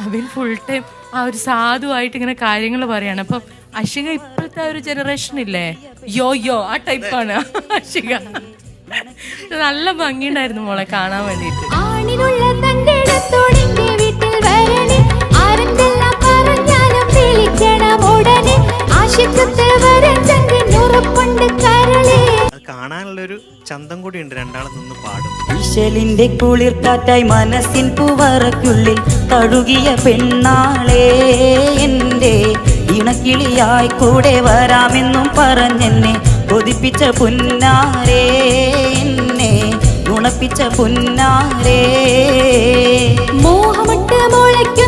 അവൻ full time ആ ഒരു സാധുവായിട്ട് ഇങ്ങനെ കാര്യങ്ങൾ പറയാണ്. അപ്പം അഷിക ഇപ്പോഴത്തെ ഒരു ജനറേഷൻ ഇല്ലേ, യോ ആ ടൈപ്പാണ് അഷിക. നല്ല ഭംഗിയുണ്ടായിരുന്നു മോളെ കാണാൻ വേണ്ടിയിട്ട്. കാണാനുള്ളൊരു ചന്തം കൂടി ഉണ്ട്, രണ്ടാളും നിന്ന് പാടും. ഈശലിന്റെ കുളിർക്കാറ്റായി മനസ്സിൻ പൂവറയ്ക്കുള്ളിൽ തഴുകിയ പെണ്ണാളെ എൻ്റെ ഇണക്കിളിയായി കൂടെ വരാമെന്നും പറഞ്ഞെന്നെ കൊതിപ്പിച്ച പുന്നാരേ, എന്നെ ഉണപ്പിച്ച പുന്നാരേ. മോഹമിട്ട് മുളയ്ക്കും